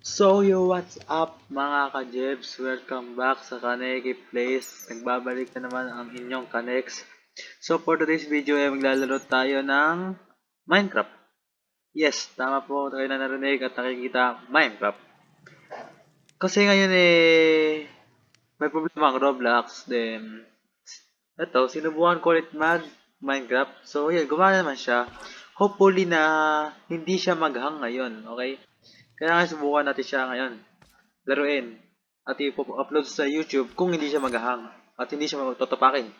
What's up mga ka-Jebs? Welcome back sa Kaneki Place. Nagbabalik na naman ang inyong Kanex. So, for today's video ay maglalaro tayo ng Minecraft. Yes, tama po kayo na narinig at nakikita Minecraft. Kasi ngayon may problema ang Roblox. Then, sinubukan ko ulit Minecraft. So, yun, gumana naman siya. Hopefully na hindi siya maghang ngayon, okay? Kaya nga subukan natin siya ngayon. Laruin. At i-upload sa YouTube kung hindi siya maghahang. At hindi siya matutupakin.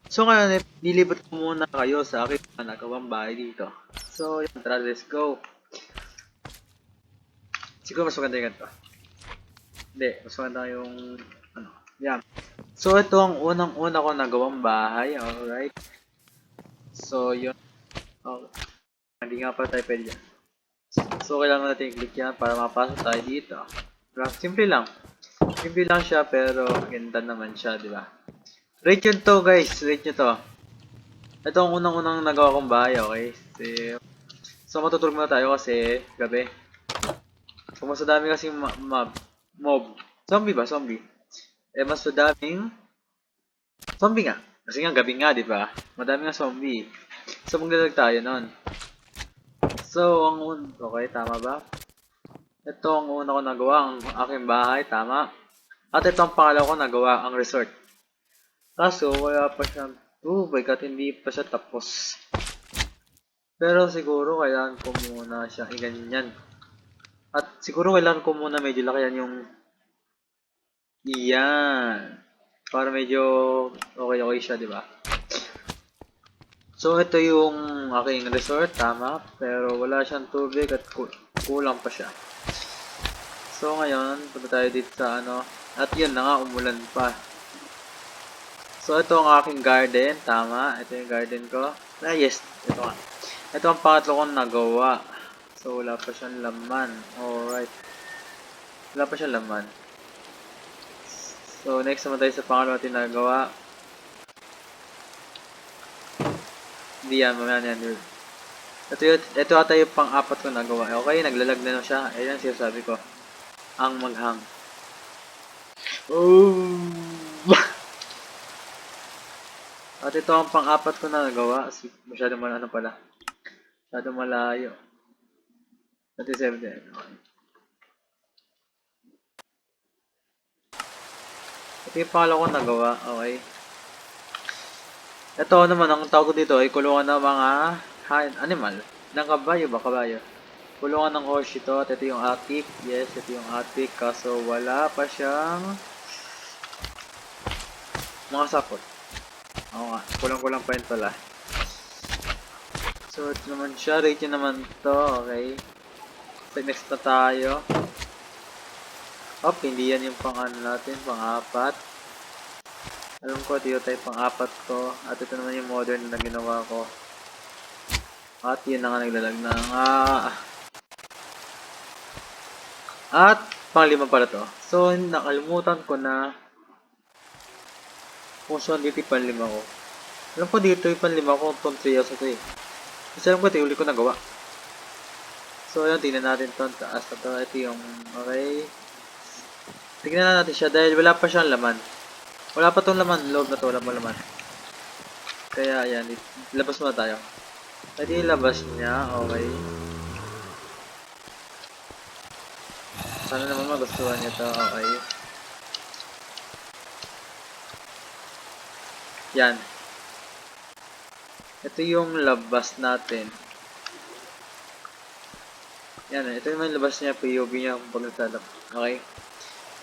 So ngayon, nilibot ko muna kayo sa aking nagawang bahay dito. So, yun, tara, let's go. Siguro mas maganda yung ganito. Hindi, mas maganda yung, yan. So, ito ang unang-una ko nagawang bahay, alright. So, yun. Oh, hindi nga pala tayo pwede dyan. So, kailangan natin i-click yan para mapasok tayo dito. Simple lang. Simple lang siya, pero ganda naman siya, di ba? Rate yun to, guys. Rate nyo to. Ito ang unang-unang nagawa kong bahay, okay? So, matutulog muna tayo kasi gabi. So, mas madami kasi mob. Zombie ba? Zombie. Mas madaming zombie nga. Kasi nga, gabi nga, di ba? Madami nga zombie. So, maglalag tayo nun. So, okay, tama ba? Ito ang una ko nagawa, ang aking bahay, tama. At ito ang pangalawa ko nagawa, ang resort. Kaso, wala pa siya. Oh my god, hindi pa siya tapos. Pero siguro, kailangan ko muna siya iganyan. At siguro, kailangan ko muna medyo lakayan yung iyan. Para medyo okay siya, di ba? So, ito yung aking resort, tama. Pero wala siyang tubig at kulang pa siya. So, ngayon, punta tayo dito sa at yun na nga, umulan pa. So, ito ang aking garden, tama. Ito yung garden ko. Yes, ito nga. Ito ang pangatlo kong nagawa. So, wala pa siyang laman. Alright. Wala pa siyang laman. So, next naman tayo sa pangalawa natin nagawa. Hindi yan, mamaya yan. Ito ata yung pang-apat ko nagawa. Okay, naglalag na siya. Ayan, sinasabi ko. Ang maghang. Oh! At ito ang pang-apat ko na nagawa. Masyadong pala. Masyadong malayo. 27. Ito yung pangalawa ko nagawa. Okay. Ito naman, ang tawag ko dito ay kulungan ng mga animal. Ng kabayo ba? Kabayo. Kulungan ng horse ito. At ito yung attic. Yes, ito yung attic. Kaso wala pa siyang mga sapot. Oo nga. Kulang-kulang pa yun pala. So, ito naman siya. Rate yun naman to. Okay. So, next na tayo. Hindi yan yung pang-ano natin. Pang-apat. Alam ko, dito tayo pang-apat ko. At ito naman yung modern na ginawa ko. At yun na nga naglalag na At pang-lima pala to. So, nakalimutan ko na kung saan dito yung pang-lima ko. Alam ko dito yung pang-lima ko from 3 years ito eh. Kasi alam ko ito yung uli ko nagawa. So, ayun, tingnan natin to. Taas na to. Ito yung, okay. Tingnan natin siya dahil wala pa siyang laman. Wala pa tong laman. Loob na to. Wala pa laman. Kaya, ayan. Labas muna tayo. Pwede ilabas niya. Okay. Sana naman magustuhan niya to. Okay. Yan. Ito yung labas natin. Yan. Ito yung labas niya. POV niya kung pag nagsalap. Okay.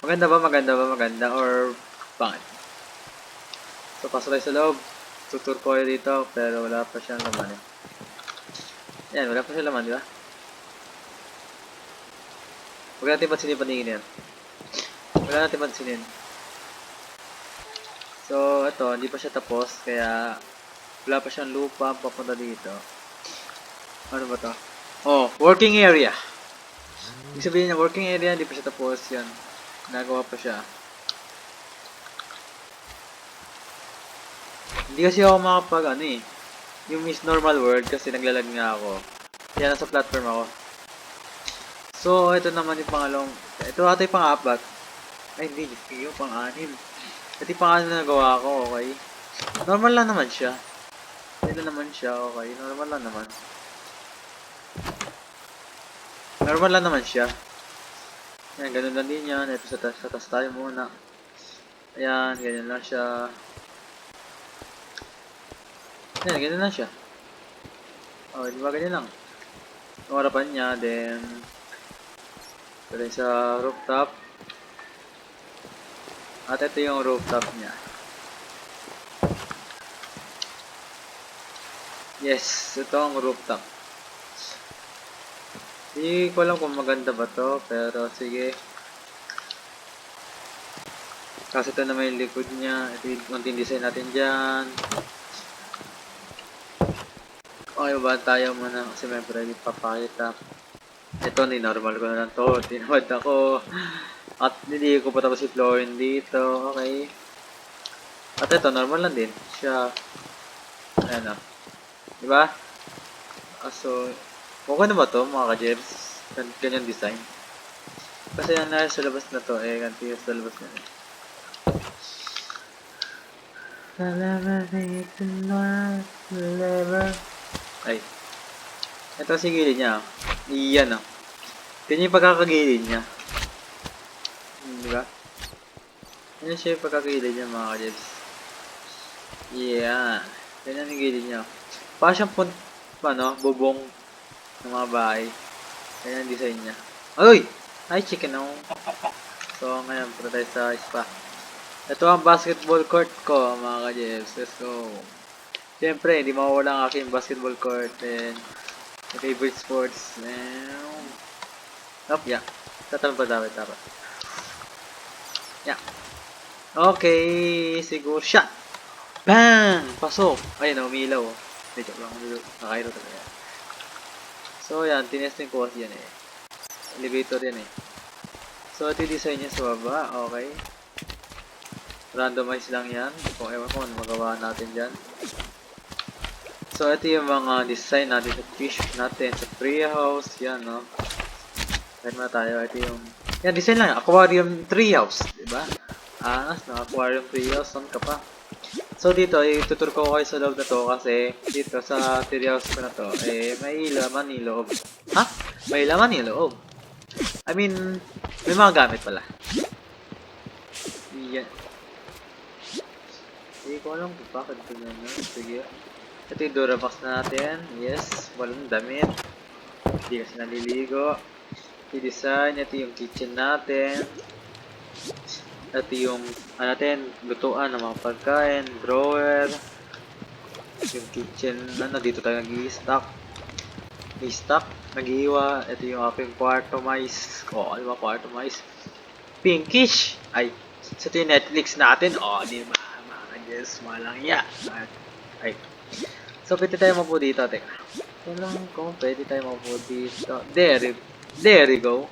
Maganda ba? Maganda ba? Maganda? Or pangit? So, pasok tayo sa loob. Tutur ko kayo dito. Pero wala pa siyang laman eh. Yan. Wala pa siyang laman, di ba? Huwag natin pansinin paningin yan. Wala natin pansinin. So, ito, hindi pa siya tapos. Kaya, wala pa siyang lupa papunta dito. Ano ba to? Oh, working area. Ibig sabihin niya, working area, hindi pa siya tapos. Yan. Nagawa pa siya. Hindi kasi ako makapag, yung Miss Normal World kasi naglalag nga ako. Kaya nasa platform ako. So, ito naman yung pangalawang, ito ata yung pang-apat. Ay, hindi, yung pang-anim. Ito yung pang-anim na nagawa ko, okay? Normal lang naman siya. Ito naman siya, okay? Normal lang naman. Normal lang naman siya. Ayan, ganun lang din yan. Ito sa taas tayo muna. Ayan, ganyan lang siya. Ayan, ganyan lang siya. Oh, di ba ganyan lang? Yung harapan niya, then ito rin sa rooftop. At ito yung rooftop niya. Yes, ito ang rooftop. Hindi ko alam kung maganda ba to, pero sige. Kasi ito naman yung likod niya. Ito yung konting design natin dyan. Okay, baba tayo muna kasi may pwede papakita. Ito, ni-normal ko na lang to. Tinamad ako. At hindi ko pa tapos i-flooring dito. Okay. At ito, normal lang din. Siya. Ayan o. Diba? So, okay na ba to mga ka-jebs? Ganyan design. Kasi yung nasa sa labas na to, ganti sa labas na. Ay. Ito si gilid niya. Iyan o. Ganyan yung pagkakagilid niya. Diba? Ganyan siya yung pagkakagilid niya mga ka-jebs. Yeah. Ganyan yung gilid niya. Parang siyang bubong ng mga bahay. Ganyan ang design niya. Ay! Ay, chicken o. So, ngayon, punta tayo sa spa. Ito ang basketball court ko, mga ka-jebs. Let's go. Siyempre, hindi mawawala ang aking basketball court. And, my favorite sports. And, yeah. Tatalon pa dapat. Yeah. Okay, siguro shot. Bang! Pasok. Ayun, umilaw. Hindi, joke lang. Nakairo talaga. So, yan. Tinesting ko kasi yan elevator yan So, ito yung design niya sa baba. Okay. Randomize lang yan. Kung ewan ko, ano magawa natin dyan. So, ito yung mga design natin sa fish natin. Sa treehouse. Yan, no. Kahit na tayo. Ito yung... Yan, design lang. Aquarium treehouse. Diba? Anas, na aquarium treehouse. Saan ka pa? So, dito, itutur ko kayo sa loob na to. Kasi, dito sa treehouse ko na to, may laman ni loob. Ha? May laman ni loob. I mean, may mga gamit pala. Yan. Hindi ko alam kung bakit ito na. Sige. Ito yung Durabox natin. Yes. Walang damit. Hindi kasi naliligo. Ito yung design. Ito yung kitchen natin. Ito yung natin, lutuan ng mga pagkain. Drawer. Yung kitchen. Dito tayo nag-i-stock. Nag-iiwa. Ito yung aking kwarto mice. Ano ba kwarto mice? Pinkish! Ay. So, ito yung Netflix natin. Diba? Yes, walang ya. Ay. So, pwede tayo mapo dito. Teka. Kailangan ko, pwede tayo mapo dito. There we go.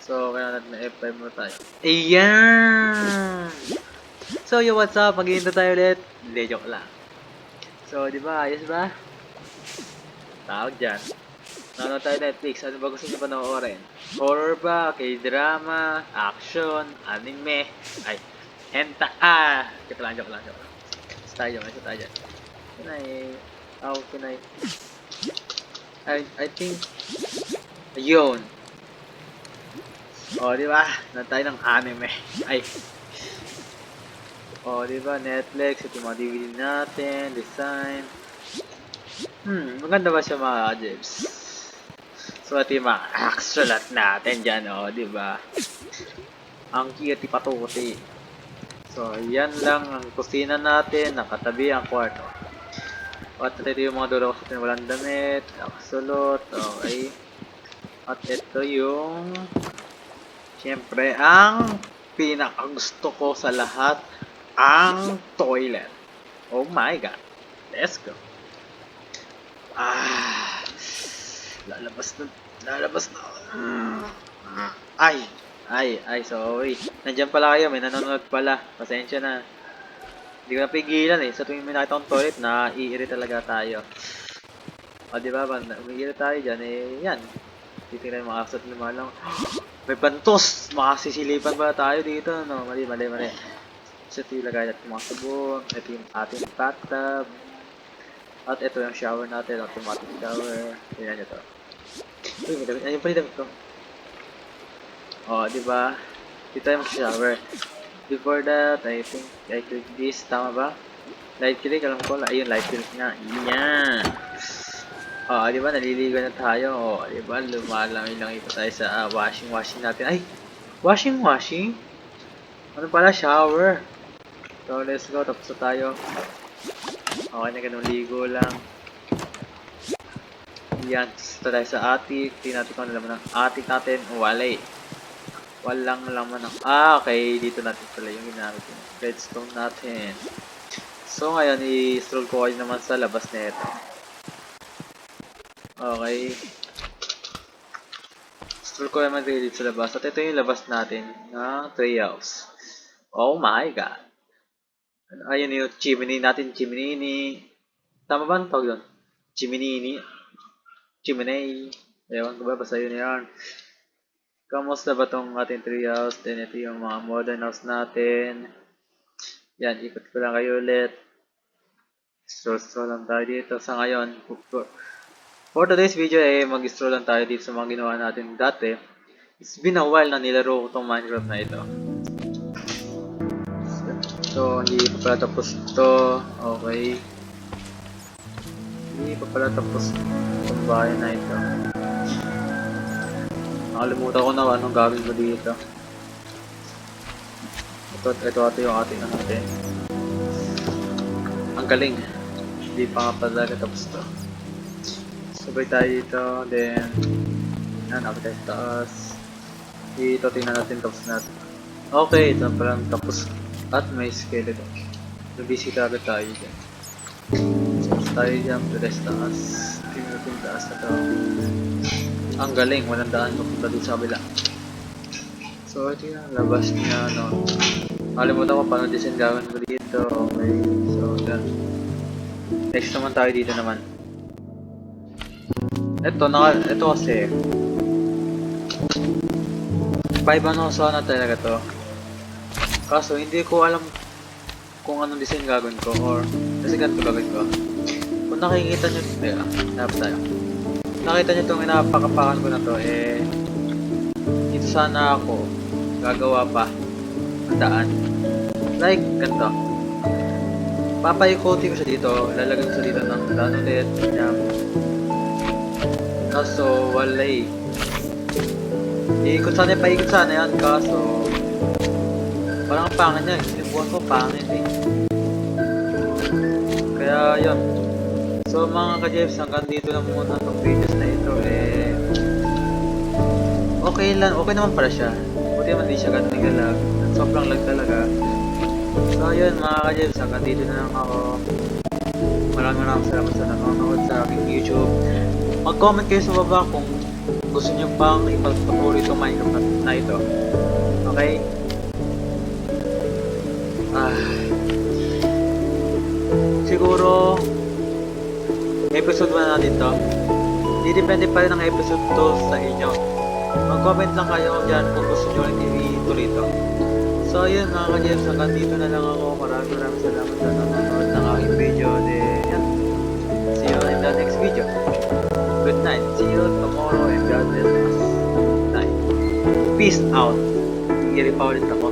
So, kaya natin na F5 mo tayo. Ayan! So, yo, what's up? Mag-iinto tayo ulit. Hindi, joke lang. So, di ba? Ayos ba? Tawag dyan. Nanonood tayo Netflix. Ano ba gusto nyo panoorin? Horror ba? K-drama? Action? Anime? Ay. Henta, joke lang. Sa tayo dyan. How can I think, ayun. Di ba? Na tayo ng anime. Ay. Di ba? Netflix, ito yung mga DVD natin, design. Maganda ba siya mga jebs? So, ito yung mga axolot natin dyan, di ba? Ang cute, patuti. So, yan lang ang kusina natin, nakatabi ang kwarto. At ito yung mga dulo natin walang damit, axolot, okay. At ito yung, siyempre, ang pinakagusto ko sa lahat, ang toilet. Oh my god. Let's go. Lalabas na. Ay, sorry. Nandiyan pala kayo, may nanonood pala. Pasensya na. Hindi ko napigilan Sa tuwing may nakita akong toilet, naiiri talaga tayo. Diba? Pag umiiri tayo dyan, yan. titignan yung mga asat lumalang. May bantos! Makasisilipan ba tayo dito? No, mali. So ito yung lagay natin mga sabon. Ito yung ating bathtub. At ito yung shower natin, automatic shower. Tingnan nyo to. Uy, may damit. Ayun pa yung damit ko. Diba? Dito tayo mag-shower. Before that, I think I click this. Tama ba? Light click, alam ko. Ayun, light click na. Yan! Diba? Naliligo na tayo. Diba? Lumalangi-langi pa tayo sa washing natin. Ay! Washing? Ano pala? Shower. So, let's go. Tapos na tayo. Okay na ganun, ligo lang. Yan, ito tayo sa attic. Tingnan natin kung ano laman ng attic natin. Walang laman ng... okay. Dito natin pala yung ginamit yung redstone natin. So, ngayon, i-stroll ko kayo naman sa labas na ito. Okay. Stroll ko naman dito sa labas. At ito yung labas natin na treehouse. Oh my god. Ayun yung chimney natin, chimney. Tama ba ang tawag doon? Chimney. Ewan ko ba, basta yun yan. Kamusta ba tong ating treehouse? Then ito yung mga modern house natin. Yan, ikot ko lang kayo ulit. Stroll lang tayo dito. Sa ngayon, for today's video mag-stroll lang tayo dito sa mga ginawa natin dati. It's been a while na nilaro ko tong Minecraft na ito. So, hindi pa pala tapos ito. Okay. Hindi pa pala tapos itong bahay na ito. Nakalimutan ko na anong gagawin ko dito. Ito yung ating natin. Ang galing. Hindi pa nga pala tapos ito. Sabay tayo dito. Then, yan. Ako tayo sa taas. Dito, tingnan natin tapos natin. Okay, ito pala tapos. At may skeleton. Nabisita agad tayo dyan. So, tayo dyan. Press taas. Tingnan natin taas na ito. Ang galing. Walang daan mapunta doon sa kabila. So, ito yung labas niya. Nakalimutan ko paano design gawin ko dito. Okay. So, dyan. Next naman tayo dito naman. Ito kasi 5 ano sana talaga to. Kaso hindi ko alam kung anong design gagawin ko or kasi ganito gagawin ko. Kung nakikita nyo, hanap tayo. Nakita nyo itong inapakapakan ko na to, dito sana ako gagawa pa ang daan. Like, ganito. Papaikuti ko siya dito, lalagyan ko siya dito ng daan ulit. Yan. Kaso, wala Iikot sana yan, kaso parang ang pangit niya, sinibuan ko pangit Kaya yun. So mga ka-Jeffs, hanggang dito lang muna itong videos na ito okay naman pala siya. Buti naman di siya ganun lag. Sobrang lag talaga. So yun mga ka-Jeffs, hanggang dito na lang ako. Maraming salamat sa nanonood sa aking YouTube. Mag-comment kayo sa baba kung gusto nyo pang ipagpatuloy itong Minecraft na ito. Okay? Siguro episode 1 natin to. Hindi depende pa rin ang episode 2 sa inyo. Mag-comment lang kayo dyan kung gusto nyo rin ituloy ito. So yun mga ka-Jeffs, hanggang dito na lang ako. Maraming salamat sa nanonood ng aking video. Then, see you in the next video. Good night. See you tomorrow and God bless us. Good night. Peace out. Hingiri pa ulit ako.